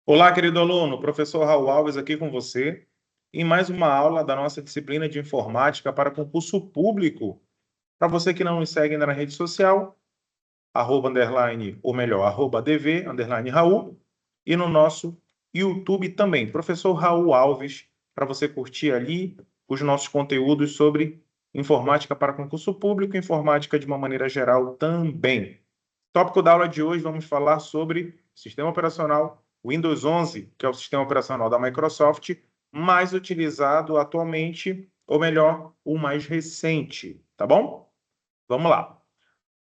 Olá, querido aluno, professor Raul Alves aqui com você, em mais uma aula da nossa disciplina de informática para concurso público. Para você que não nos segue ainda na rede social, @, ou melhor, @dv, Raul, e no nosso YouTube também, professor Raul Alves, para você curtir ali os nossos conteúdos sobre informática para concurso público e informática de uma maneira geral também. Tópico da aula de hoje, vamos falar sobre sistema operacional Windows 11, que é o sistema operacional da Microsoft mais utilizado atualmente, ou melhor, o mais recente, tá bom? Vamos lá.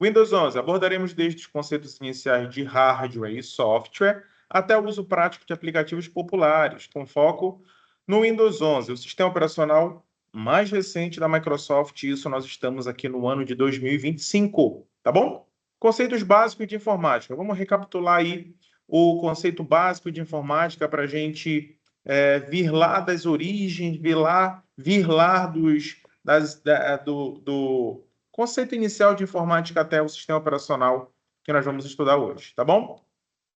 Windows 11, abordaremos desde os conceitos iniciais de hardware e software até o uso prático de aplicativos populares, com foco no Windows 11, o sistema operacional mais recente da Microsoft, e isso nós estamos aqui no ano de 2025, tá bom? Conceitos básicos de informática. Vamos recapitular aí o conceito básico de informática para a gente vir lá das origens, vir lá do conceito inicial de informática até o sistema operacional que nós vamos estudar hoje, tá bom?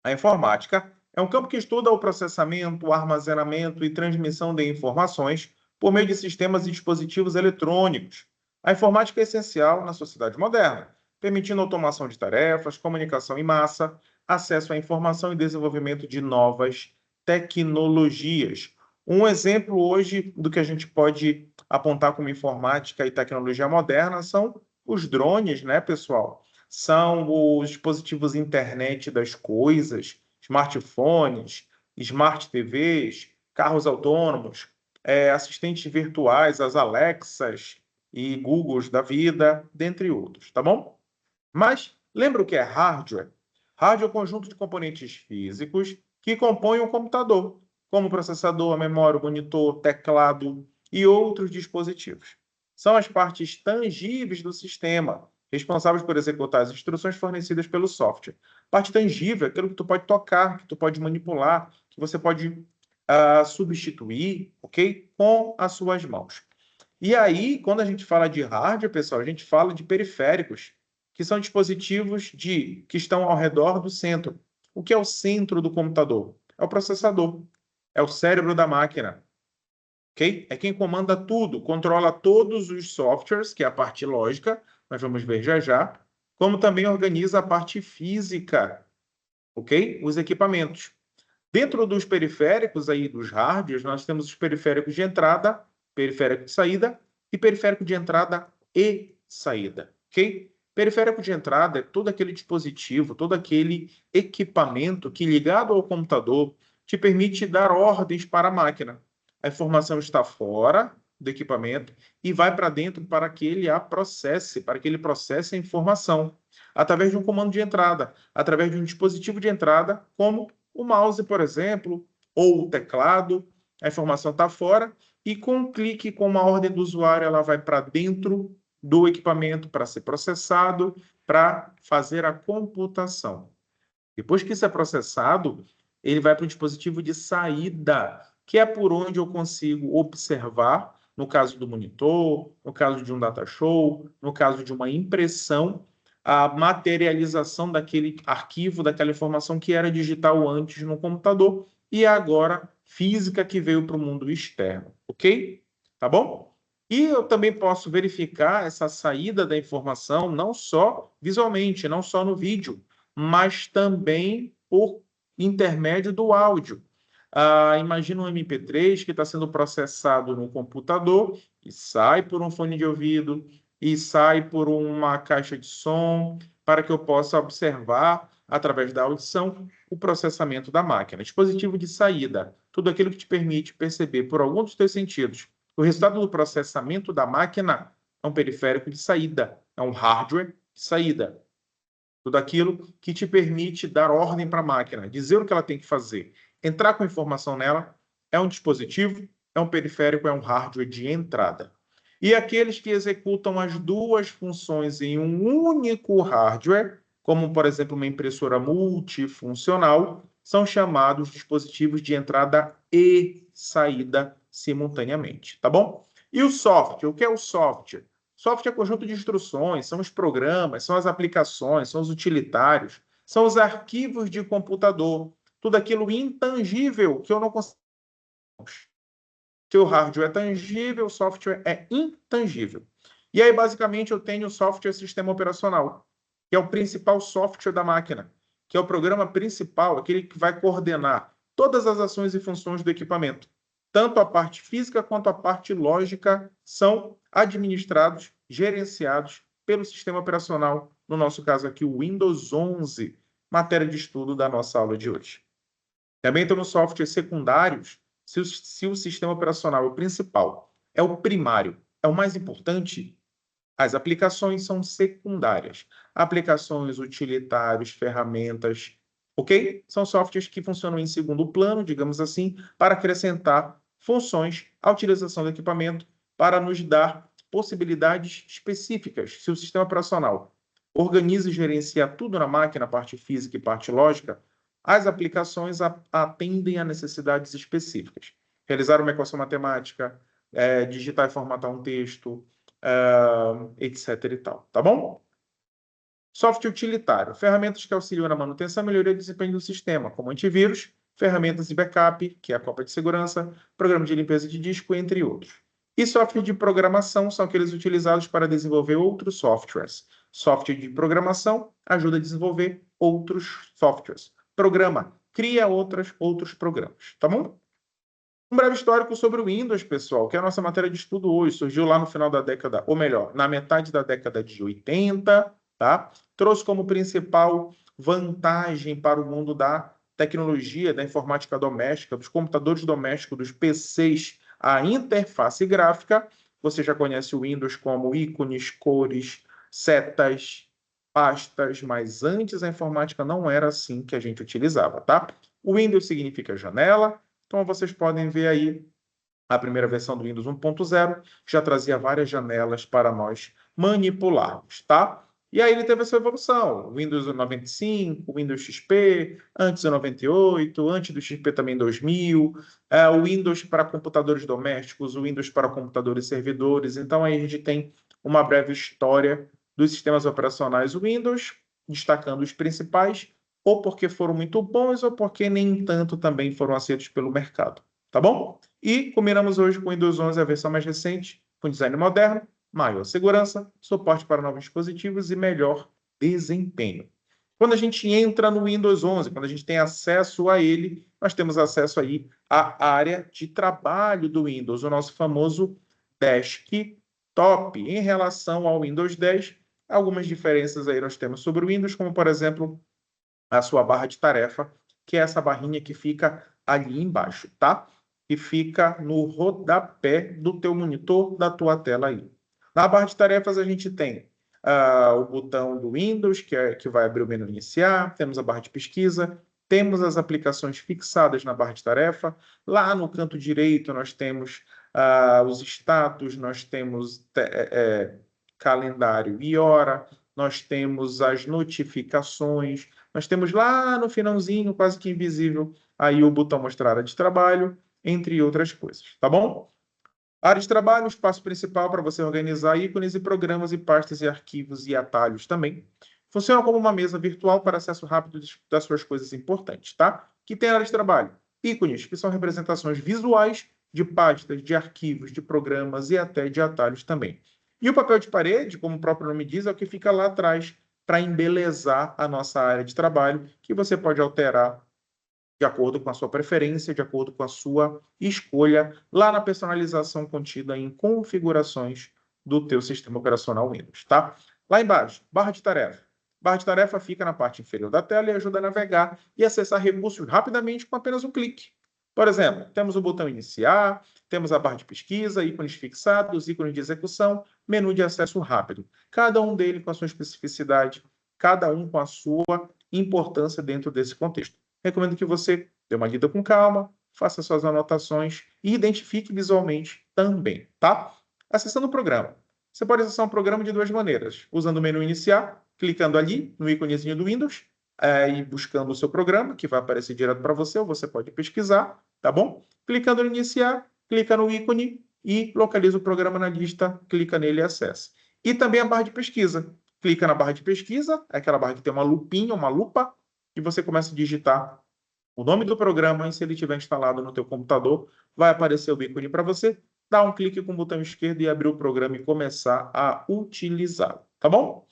A informática é um campo que estuda o processamento, o armazenamento e transmissão de informações por meio de sistemas e dispositivos eletrônicos. A informática é essencial na sociedade moderna, permitindo automação de tarefas, comunicação em massa, acesso à informação e desenvolvimento de novas tecnologias. Um exemplo hoje do que a gente pode apontar como informática e tecnologia moderna são os drones, né, pessoal? São os dispositivos internet das coisas, smartphones, smart TVs, carros autônomos, assistentes virtuais, as Alexas e Googles da vida, dentre outros, tá bom? Mas lembra o que é hardware? Hardware é o conjunto de componentes físicos que compõem um computador, como processador, memória, monitor, teclado e outros dispositivos. São as partes tangíveis do sistema, responsáveis por executar as instruções fornecidas pelo software. Parte tangível é aquilo que tu pode tocar, que tu pode manipular, que você pode substituir, ok? Com as suas mãos. E aí, quando a gente fala de hardware, pessoal, a gente fala de periféricos, que são dispositivos que estão ao redor do centro. O que é o centro do computador? É o processador, é o cérebro da máquina, ok? É quem comanda tudo, controla todos os softwares, que é a parte lógica, nós vamos ver já já, como também organiza a parte física, ok? Os equipamentos. Dentro dos periféricos aí, dos hardwares, nós temos os periféricos de entrada, periférico de saída e periférico de entrada e saída, ok? Periférico de entrada é todo aquele dispositivo, todo aquele equipamento que, ligado ao computador, te permite dar ordens para a máquina. A informação está fora do equipamento e vai para dentro para que ele a processe, para que ele processe a informação através de um comando de entrada, através de um dispositivo de entrada, como o mouse, por exemplo, ou o teclado. A informação está fora e com um clique, com uma ordem do usuário, ela vai para dentro do equipamento para ser processado, para fazer a computação. Depois que isso é processado, ele vai para o dispositivo de saída, que é por onde eu consigo observar, no caso do monitor, no caso de um data show, no caso de uma impressão, a materialização daquele arquivo, daquela informação que era digital antes no computador e agora física que veio para o mundo externo, ok? Tá bom? E eu também posso verificar essa saída da informação não só visualmente, não só no vídeo, mas também por intermédio do áudio. Imagina um MP3 que está sendo processado no computador e sai por um fone de ouvido e sai por uma caixa de som para que eu possa observar, através da audição, o processamento da máquina. Dispositivo de saída, tudo aquilo que te permite perceber por algum dos teus sentidos o resultado do processamento da máquina é um periférico de saída, é um hardware de saída. Tudo aquilo que te permite dar ordem para a máquina, dizer o que ela tem que fazer, entrar com informação nela, é um dispositivo, é um periférico, é um hardware de entrada. E aqueles que executam as duas funções em um único hardware, como, por exemplo, uma impressora multifuncional, são chamados dispositivos de entrada e saída simultaneamente, tá bom? E o software, o que é o software? Software é conjunto de instruções, são os programas, são as aplicações, são os utilitários, são os arquivos de computador. tudo aquilo intangível que eu não consigo. Se o hardware é tangível, o software é intangível. E aí, basicamente, eu tenho o software sistema operacional, que é o principal software da máquina, que é o programa principal, aquele que vai coordenar todas as ações e funções do equipamento. Tanto a parte física quanto a parte lógica são administrados, gerenciados pelo sistema operacional, no nosso caso aqui, o Windows 11, matéria de estudo da nossa aula de hoje. Também temos softwares secundários, se o sistema operacional é o principal, é o primário, é o mais importante, as aplicações são secundárias. Aplicações, utilitários, ferramentas, ok? São softwares que funcionam em segundo plano, digamos assim, para acrescentar funções à utilização do equipamento, para nos dar possibilidades específicas. Se o sistema operacional organiza e gerencia tudo na máquina, parte física e parte lógica, as aplicações atendem a necessidades específicas. Realizar uma equação matemática, digitar e formatar um texto, etc. e tal, tá bom? Software utilitário, ferramentas que auxiliam na manutenção e melhoria do desempenho do sistema, como antivírus, ferramentas de backup, que é a cópia de segurança, programa de limpeza de disco, entre outros. E software de programação são aqueles utilizados para desenvolver outros softwares. Software de programação ajuda a desenvolver outros softwares. Programa, cria outros programas, tá bom? Um breve histórico sobre o Windows, pessoal, que é a nossa matéria de estudo hoje. Surgiu lá no final da década, ou melhor, na metade da década de 80, tá? Trouxe como principal vantagem para o mundo da tecnologia, da informática doméstica, dos computadores domésticos, dos PCs, a interface gráfica. Você já conhece o Windows como ícones, cores, setas, pastas, mas antes a informática não era assim que a gente utilizava, tá? O Windows significa janela. Então, vocês podem ver aí a primeira versão do Windows 1.0, já trazia várias janelas para nós manipularmos, tá? E aí ele teve essa evolução, Windows 95, Windows XP, antes o 98, antes do XP também 2000, o Windows para computadores domésticos, o Windows para computadores servidores. Então, aí a gente tem uma breve história dos sistemas operacionais Windows, destacando os principais, ou porque foram muito bons, ou porque nem tanto também foram aceitos pelo mercado, tá bom? E combinamos hoje com o Windows 11, a versão mais recente, com design moderno, maior segurança, suporte para novos dispositivos e melhor desempenho. Quando a gente entra no Windows 11, quando a gente tem acesso a ele, nós temos acesso aí à área de trabalho do Windows, o nosso famoso desktop. Em relação ao Windows 10, algumas diferenças aí nós temos sobre o Windows, como, por exemplo, a sua barra de tarefa, que é essa barrinha que fica ali embaixo, tá? Que fica no rodapé do teu monitor, da tua tela aí. Na barra de tarefas, a gente tem o botão do Windows, que vai abrir o menu iniciar, temos a barra de pesquisa, temos as aplicações fixadas na barra de tarefa. Lá no canto direito, nós temos os status, nós temos calendário e hora, nós temos as notificações, nós temos lá no finalzinho, quase que invisível, aí o botão mostrar área de trabalho, entre outras coisas, tá bom? Área de trabalho, o espaço principal para você organizar ícones e programas e pastas e arquivos e atalhos também. Funciona como uma mesa virtual para acesso rápido das suas coisas importantes, tá? Que tem área de trabalho. Ícones, que são representações visuais de pastas, de arquivos, de programas e até de atalhos também. E o papel de parede, como o próprio nome diz, é o que fica lá atrás para embelezar a nossa área de trabalho, que você pode alterar de acordo com a sua preferência, de acordo com a sua escolha, lá na personalização contida em configurações do teu sistema operacional Windows, tá? Lá embaixo, barra de tarefa. Barra de tarefa fica na parte inferior da tela e ajuda a navegar e acessar recursos rapidamente com apenas um clique. Por exemplo, temos o botão iniciar, temos a barra de pesquisa, ícones fixados, ícones de execução, menu de acesso rápido. Cada um deles com a sua especificidade, cada um com a sua importância dentro desse contexto. Recomendo que você dê uma lida com calma, faça suas anotações e identifique visualmente também, tá? Acessando o programa. Você pode acessar um programa de duas maneiras. Usando o menu iniciar, clicando ali no íconezinho do Windows, e buscando o seu programa, que vai aparecer direto para você, ou você pode pesquisar, tá bom? Clicando no iniciar, clica no ícone e localiza o programa na lista, clica nele e acessa. E também a barra de pesquisa. Clica na barra de pesquisa, é aquela barra que tem uma lupinha, uma lupa, e você começa a digitar o nome do programa, e se ele estiver instalado no teu computador, vai aparecer o ícone para você. Dá um clique com o botão esquerdo e abrir o programa e começar a utilizá-lo, tá bom?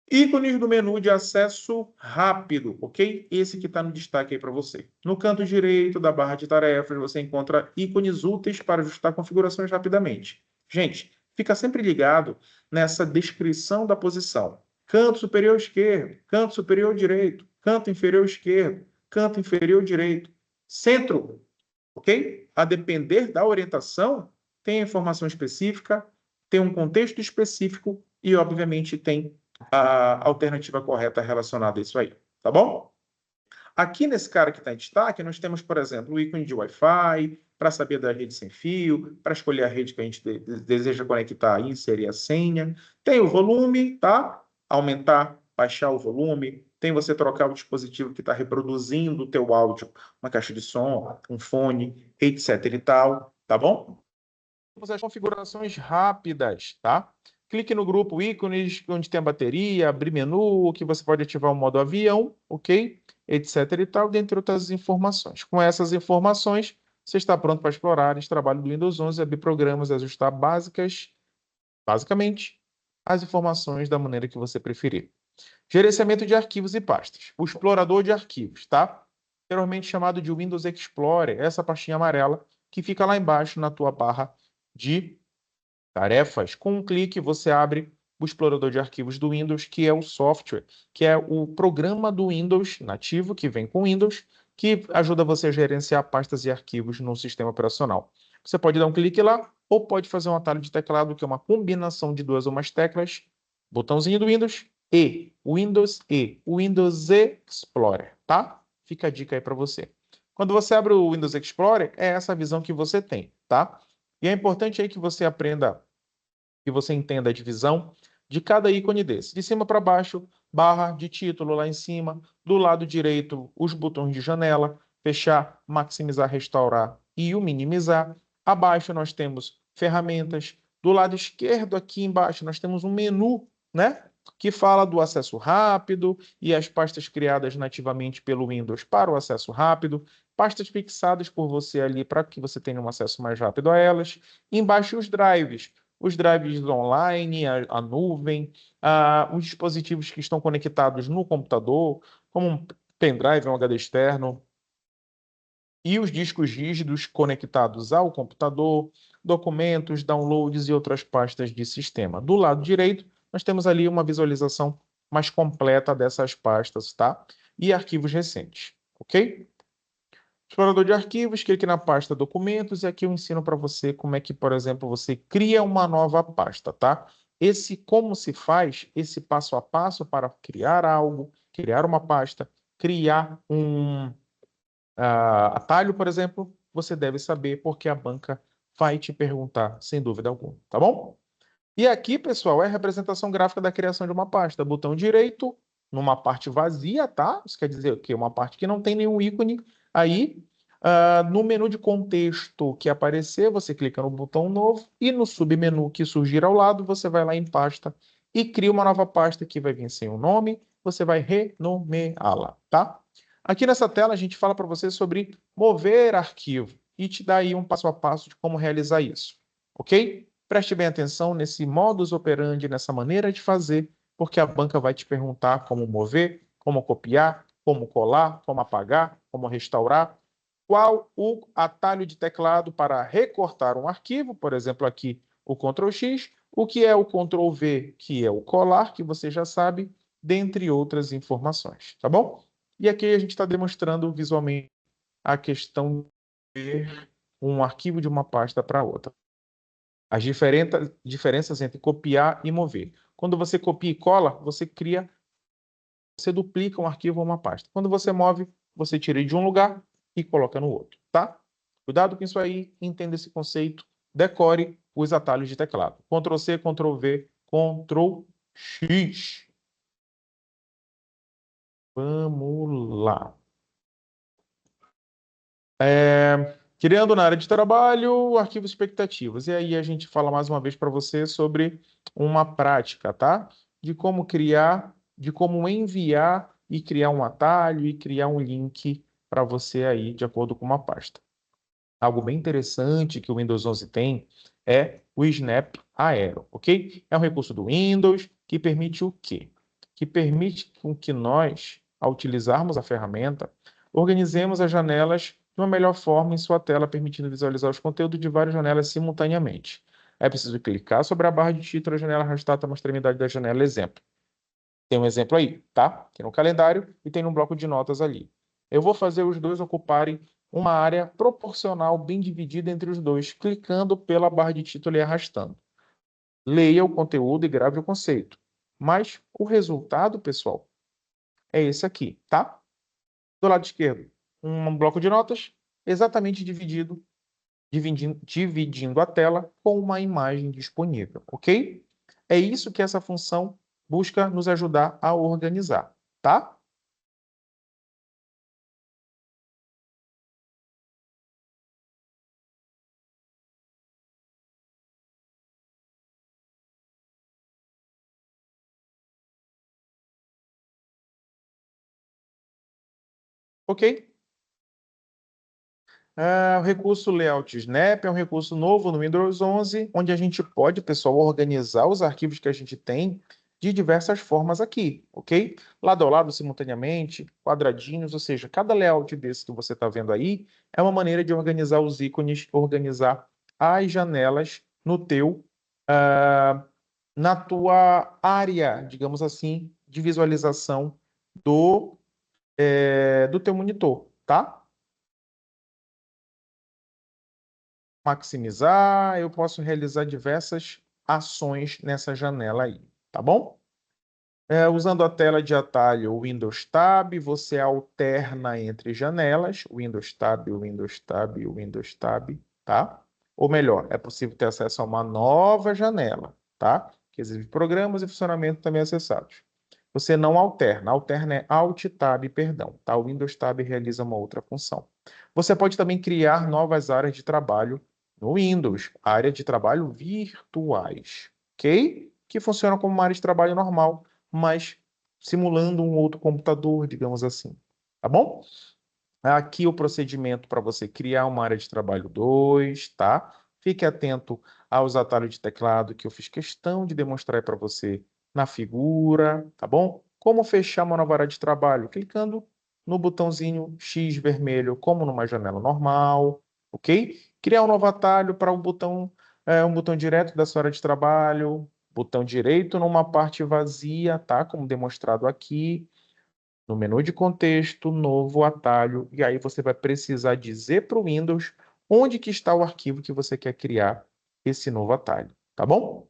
Ícones do menu de acesso rápido, ok? Esse que está no destaque aí para você. No canto direito da barra de tarefas, você encontra ícones úteis para ajustar configurações rapidamente. Gente, fica sempre ligado nessa descrição da posição. Canto superior esquerdo, canto superior direito, canto inferior esquerdo, canto inferior direito, centro, ok? A depender da orientação, tem informação específica, tem um contexto específico e, obviamente, tem a alternativa correta relacionada a isso aí, tá bom? Aqui nesse cara que está em destaque, nós temos, por exemplo, o ícone de Wi-Fi, para saber da rede sem fio, para escolher a rede que a gente deseja conectar e inserir a senha. Tem o volume, tá? Aumentar, baixar o volume. Tem você trocar o dispositivo que está reproduzindo o teu áudio, uma caixa de som, um fone, etc e tal, tá bom? As configurações rápidas, tá? Clique no grupo ícones, onde tem a bateria, abrir menu, que você pode ativar o modo avião, ok? Etc e tal, dentre outras informações. Com essas informações, você está pronto para explorar esse trabalho do Windows 11, abrir programas, ajustar basicamente, as informações da maneira que você preferir. Gerenciamento de arquivos e pastas. O explorador de arquivos, tá? Geralmente chamado de Windows Explorer, essa pastinha amarela que fica lá embaixo na tua barra de tarefas. Com um clique, você abre o explorador de arquivos do Windows, que é o software, que é o programa do Windows nativo, que vem com Windows, que ajuda você a gerenciar pastas e arquivos no sistema operacional. Você pode dar um clique lá, ou pode fazer um atalho de teclado, que é uma combinação de duas ou mais teclas, botãozinho do Windows e o Windows Explorer, tá? Fica a dica aí para você. Quando você abre o Windows Explorer, é essa visão que você tem, tá? E é importante aí que você aprenda, que você entenda a divisão de cada ícone desse. De cima para baixo, barra de título lá em cima. Do lado direito, os botões de janela, fechar, maximizar, restaurar e o minimizar. Abaixo nós temos ferramentas. Do lado esquerdo aqui embaixo nós temos um menu, né? Que fala do acesso rápido e as pastas criadas nativamente pelo Windows para o acesso rápido, pastas fixadas por você ali para que você tenha um acesso mais rápido a elas. Embaixo os drives online, a nuvem, os dispositivos que estão conectados no computador, como um pendrive, um HD externo, e os discos rígidos conectados ao computador, documentos, downloads e outras pastas de sistema. Do lado direito, nós temos ali uma visualização mais completa dessas pastas, tá? E arquivos recentes, ok? Explorador de arquivos, clique na pasta documentos e aqui eu ensino para você como é que, por exemplo, você cria uma nova pasta, tá? Esse como se faz, esse passo a passo para criar algo, criar uma pasta, criar um atalho, por exemplo, você deve saber porque a banca vai te perguntar, sem dúvida alguma, tá bom? E aqui, pessoal, é a representação gráfica da criação de uma pasta. Botão direito, numa parte vazia, tá? Isso quer dizer o quê? Uma parte que não tem nenhum ícone. Aí, no menu de contexto que aparecer, você clica no botão novo e no submenu que surgir ao lado, você vai lá em pasta e cria uma nova pasta que vai vir sem o nome, você vai renomeá-la, tá? Aqui nessa tela, a gente fala para você sobre mover arquivo e te dá aí um passo a passo de como realizar isso, ok? Preste bem atenção nesse modus operandi, nessa maneira de fazer, porque a banca vai te perguntar como mover, como copiar, como colar, como apagar, como restaurar. Qual o atalho de teclado para recortar um arquivo, por exemplo, aqui o Ctrl X, o que é o Ctrl V, que é o colar, que você já sabe, dentre outras informações, tá bom? E aqui a gente está demonstrando visualmente a questão de ver um arquivo de uma pasta para outra. As diferenças entre copiar e mover. Quando você copia e cola, você duplica um arquivo ou uma pasta. Quando você move, você tira de um lugar e coloca no outro, tá? Cuidado com isso aí, entenda esse conceito, decore os atalhos de teclado. Ctrl C, Ctrl V, Ctrl X. Vamos lá. Criando na área de trabalho, arquivos expectativas. E aí a gente fala mais uma vez para você sobre uma prática, tá? De como criar, de como enviar e criar um atalho e criar um link para você aí de acordo com uma pasta. Algo bem interessante que o Windows 11 tem é o Snap Aero, ok? É um recurso do Windows que permite o quê? Que permite com que nós, ao utilizarmos a ferramenta, organizemos as janelas de uma melhor forma em sua tela, permitindo visualizar os conteúdos de várias janelas simultaneamente. É preciso clicar sobre a barra de título da janela, arrastar até uma extremidade da janela, exemplo. Tem um exemplo aí, tá? Tem no calendário e tem no bloco de notas ali. Eu vou fazer os dois ocuparem uma área proporcional bem dividida entre os dois, clicando pela barra de título e arrastando. Leia o conteúdo e grave o conceito. Mas o resultado, pessoal, é esse aqui, tá? Do lado esquerdo, um bloco de notas exatamente dividindo a tela com uma imagem disponível, ok? É isso que essa função busca nos ajudar a organizar, tá? Ok? O recurso Layout Snap é um recurso novo no Windows 11, onde a gente pode, pessoal, organizar os arquivos que a gente tem de diversas formas aqui, ok? Lado a lado, simultaneamente, quadradinhos, ou seja, cada layout desse que você está vendo aí é uma maneira de organizar os ícones, organizar as janelas no teu, na tua área, digamos assim, de visualização do teu monitor, tá? Maximizar, eu posso realizar diversas ações nessa janela aí, tá bom? Usando a tela de atalho Windows Tab, você alterna entre janelas, Windows Tab, Windows Tab, Windows Tab, tá? Ou melhor, é possível ter acesso a uma nova janela, tá? Que exibe programas e funcionamento também acessados. Você não alterna é Alt Tab, perdão, tá? O Windows Tab realiza uma outra função. Você pode também criar novas áreas de trabalho no Windows, área de trabalho virtuais, ok? Que funcionam como uma área de trabalho normal, mas simulando um outro computador, digamos assim. Tá bom? Aqui o procedimento para você criar uma área de trabalho 2, tá? Fique atento aos atalhos de teclado que eu fiz questão de demonstrar para você na figura, tá bom? Como fechar uma nova área de trabalho? Clicando no botãozinho X vermelho, como numa janela normal, ok? Criar um novo atalho para um botão direto da sua área de trabalho, botão direito numa parte vazia, tá? Como demonstrado aqui. No menu de contexto, novo atalho, e aí você vai precisar dizer para o Windows onde que está o arquivo que você quer criar esse novo atalho, tá bom?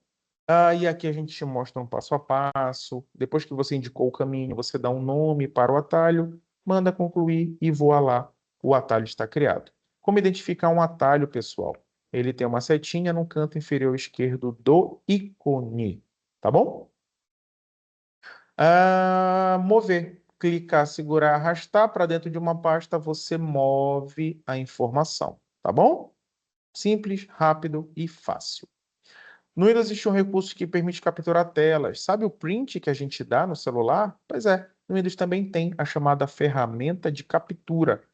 E aqui a gente te mostra um passo a passo. Depois que você indicou o caminho, você dá um nome para o atalho, manda concluir e voa lá, o atalho está criado. Como identificar um atalho, pessoal? Ele tem uma setinha no canto inferior esquerdo do ícone, tá bom? Mover. Clicar, segurar, arrastar para dentro de uma pasta, você move a informação, tá bom? Simples, rápido e fácil. No Windows existe um recurso que permite capturar telas. Sabe o print que a gente dá no celular? Pois é, no Windows também tem a chamada ferramenta de captura.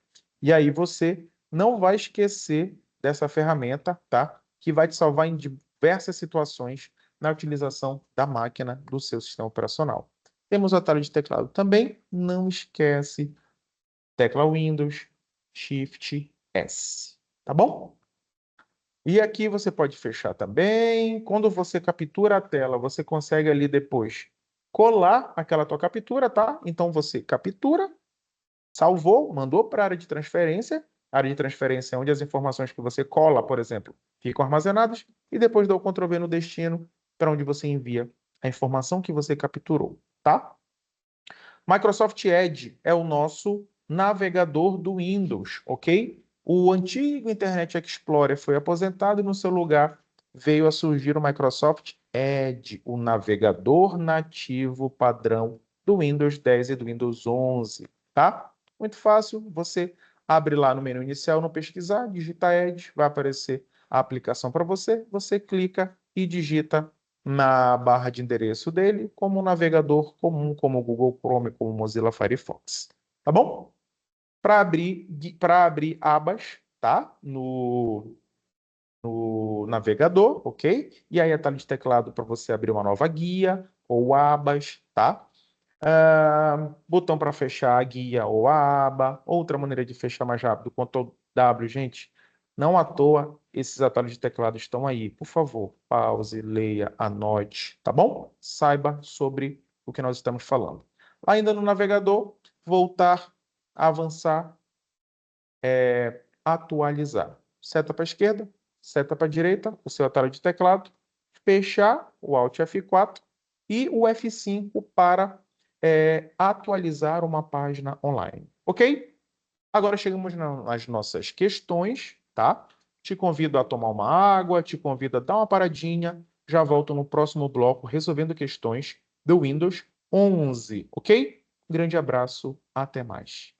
E aí você não vai esquecer dessa ferramenta, tá? Que vai te salvar em diversas situações na utilização da máquina do seu sistema operacional. Temos o atalho de teclado também. Não esquece, tecla Windows, Shift S. Tá bom? E aqui você pode fechar também. Quando você captura a tela, você consegue ali depois colar aquela tua captura, tá? Então você captura, salvou, mandou para a área de transferência. A área de transferência é onde as informações que você cola, por exemplo, ficam armazenadas. E depois dá o Ctrl V no destino, para onde você envia a informação que você capturou, tá? Microsoft Edge é o nosso navegador do Windows, ok? O antigo Internet Explorer foi aposentado e no seu lugar veio a surgir o Microsoft Edge, o navegador nativo padrão do Windows 10 e do Windows 11, tá? Muito fácil, você abre lá no menu inicial, no pesquisar, digita Edge, vai aparecer a aplicação para você, você clica e digita na barra de endereço dele como um navegador comum, como o Google Chrome, como o Mozilla Firefox. Tá bom? para abrir abas, tá? No navegador, ok? E aí atalho de teclado para você abrir uma nova guia ou abas, tá? Botão para fechar a guia ou a aba. Outra maneira de fechar mais rápido, Ctrl W, gente. Não à toa esses atalhos de teclado estão aí. Por favor, pause, leia, anote, tá bom? Saiba sobre o que nós estamos falando. Ainda no navegador, voltar, avançar, atualizar. Seta para a esquerda, seta para a direita, o seu atalho de teclado, fechar, o Alt F4 e o F5 para atualizar uma página online. Ok? Agora chegamos nas nossas questões, tá? Te convido a tomar uma água, te convido a dar uma paradinha. Já volto no próximo bloco resolvendo questões do Windows 11, ok? Grande abraço, até mais.